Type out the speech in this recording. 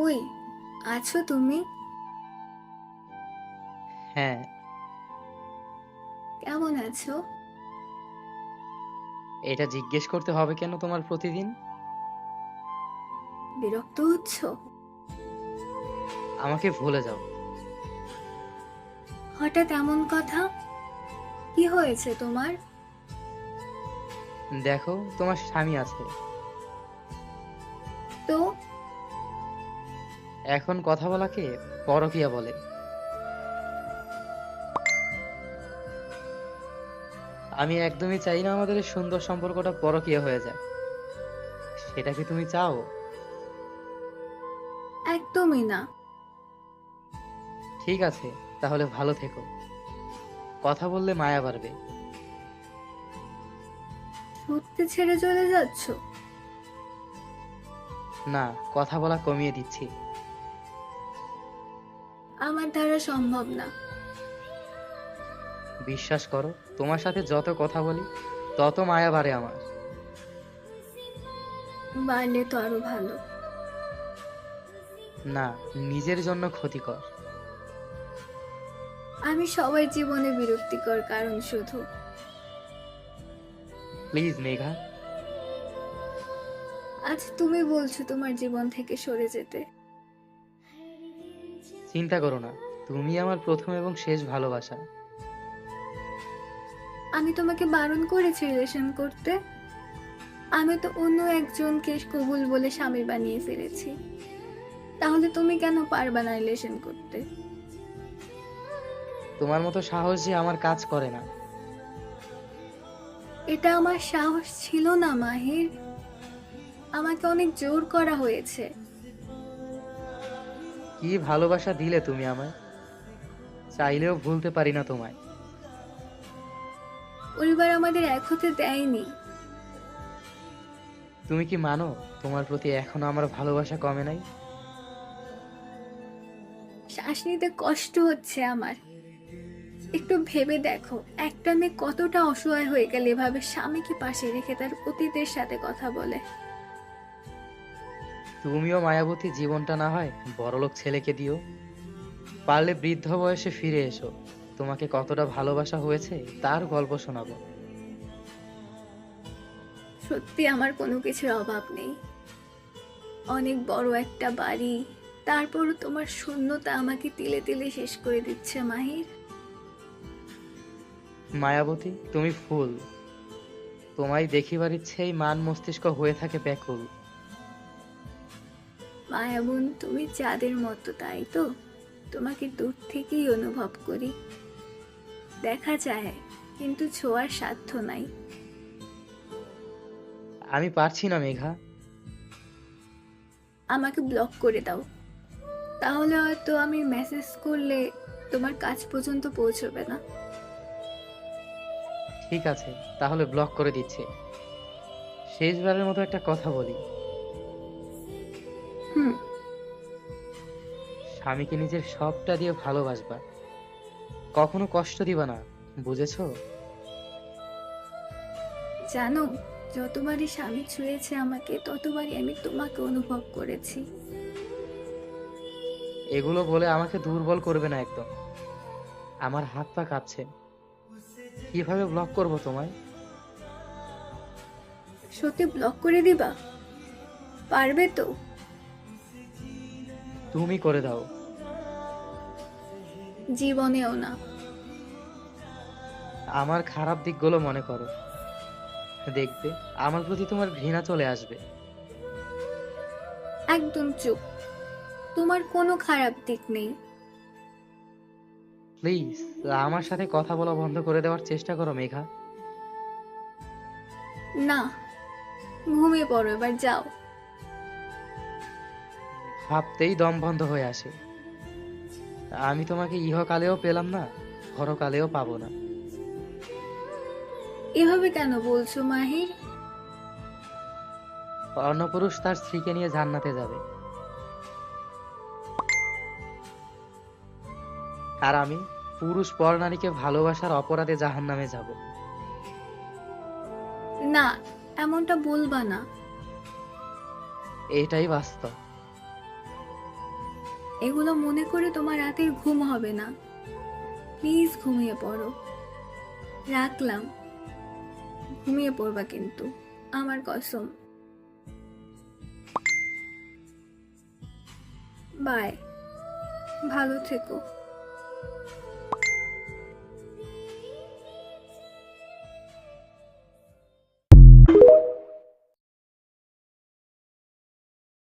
ওই, আছো তুমি? হ্যাঁ। কেমন আছো? এটা জিজ্ঞেস করতে হবে কেন তোমার প্রতিদিন? বিরক্ত হচ্ছ? আমাকে ভুলে যাও। হঠাৎ এমন কথা? কি হয়েছে তোমার? দেখো, তোমার স্বামী আছে। তো এখন কথা বলাকে পরকীয়া বলে। আমি একদমই চাই না আমাদের এই সুন্দর সম্পর্কটা পরকীয়া হয়ে যায়। সেটা কি তুমি চাও? একদমই না। ঠিক আছে, তাহলে ভালো থেকো। কথা বললে মায়া বাড়বে। সত্যি ছেড়ে চলে যাচ্ছ? না, কথা বলা কমিয়ে দিচ্ছি। আমার দ্বারা সম্ভব না। বিশ্বাস করো, তোমার সাথে যত কথা বলি তত মায়া বাড়ে আমার। বাড়লে তো আরো ভালো। না, নিজের জন্য ক্ষতিকর। আমি সবার জীবনে বিরক্তিকর কারণ শুধু। প্লিজ মেঘা। আজ তুমি বলছো তোমার জীবন থেকে সরে যেতে। চিন্তা করো না, তুমি আমার প্রথম এবং শেষ ভালোবাসা। আমি তোমাকে বারণ করেছি রিলেশন করতে? আমি তো অন্য একজনকে কবুল বলে স্বামী বানিয়ে ফেলেছি। তাহলে তুমি কেন পারবা না রিলেশন করতে? তোমার মতো সাহস যে আমার কাজ করে না। এটা আমার সাহস ছিল না মাহির। আমাকে অনেক জোর করা হয়েছে। কি ভালোবাসা দিলে তুমি আমায়, চাইলেও ভুলতে পারি না তোমায়। পরিবার আমাদের এক হতে দেয়নি। তুমি কি মানো তোমার প্রতি এখনো আমার ভালোবাসা কমে নাই? শ্বাস নিতে কষ্ট হচ্ছে আমার। একটু ভেবে দেখো, একটা মেয়ে কতটা অসহায় হয়ে গেলে এভাবে স্বামীকে পাশে রেখে তার অতীতের সাথে কথা বলে। তুমিও মায়াবতী জীবনটা না হয় বড়লোক ছেলেকে দিও। পারলে বৃদ্ধ বয়সে ফিরে এসো, তোমাকে কতটা ভালোবাসা হয়েছে তার গল্প শোনাবো। সত্যি আমার কোনো কিছুর অভাব নেই। অনেক বড় একটা বাড়ি, তারপরও তোমার শূন্যতা আমাকে তিলে তিলে শেষ করে দিচ্ছে মাহির। মায়াবতী তুমি ফুল, তোমায় দেখিবার ইচ্ছেই মান মস্তিষ্ক হয়ে থাকে ব্যাকুল। মায়াবন, তুমি চাঁদের মতো, তাই তো? তোমাকে দূর থেকেই অনুভব করি। দেখা যায়, কিন্তু ছোঁয়ার সাধ্য নাই। আমি পারছি না মেঘা। আমাকে ব্লক করে দাও, তাহলে হয়তো আমি মেসেজ করলে তোমার কাছ পর্যন্ত পৌঁছবে না। ঠিক আছে, তাহলে ব্লক করে দিচ্ছি। শেষবারের মতো একটা কথা বলি, হুম। স্বামীকে নিজের সবটা দিয়ে ভালোবাসবা, কখনো কষ্ট দিবা না, বুঝেছো? জানো, যতবারই স্বামী ছুঁয়েছে আমাকে ততবারই আমি তোমাকে অনুভব করেছি। এগুলো বলে আমাকে দুর্বল করবে না একদম। আমার হাত পা কাঁপছে, কিভাবে ব্লক করব তোমায়? সত্যি ব্লক করে দিবা? পারবে তো? তুমি করে দাও। জীবনেও না। আমার খারাপ দিকগুলো মনে করো, দেখবে আমার প্রতি তোমার ঘৃণা চলে আসবে। একদম চুপ। তোমার কোনো খারাপ দিক নেই। প্লিজ, আমার সাথে কথা বলা বন্ধ করে দেওয়ার চেষ্টা করো মেঘা। না, ঘুমিয়ে পড়ো এবার, যাও। ভাবতেই দম বন্ধ হয়ে আসে। আমি তোমাকে ইহকালেও পেলাম না, পরকালেও পাবো না। এভাবে কেন বলছো মাহির? অন্যপুরুষ তার স্ত্রীকে নিয়ে জান্নাতে যাবে, আর আমি পুরুষ পর নারীকে ভালোবাসার অপরাধে জাহান্নামে যাব। না, এমনটা বলবা না। এটাই বাস্তব। এগুলো মনে করে তোমার রাতের ঘুম হবে না। প্লিজ ঘুমিয়ে পড়ো। রাখলাম। ঘুমিয়ে পড়বা কিন্তু, আমার কসম। বাই। ভালো থেকো।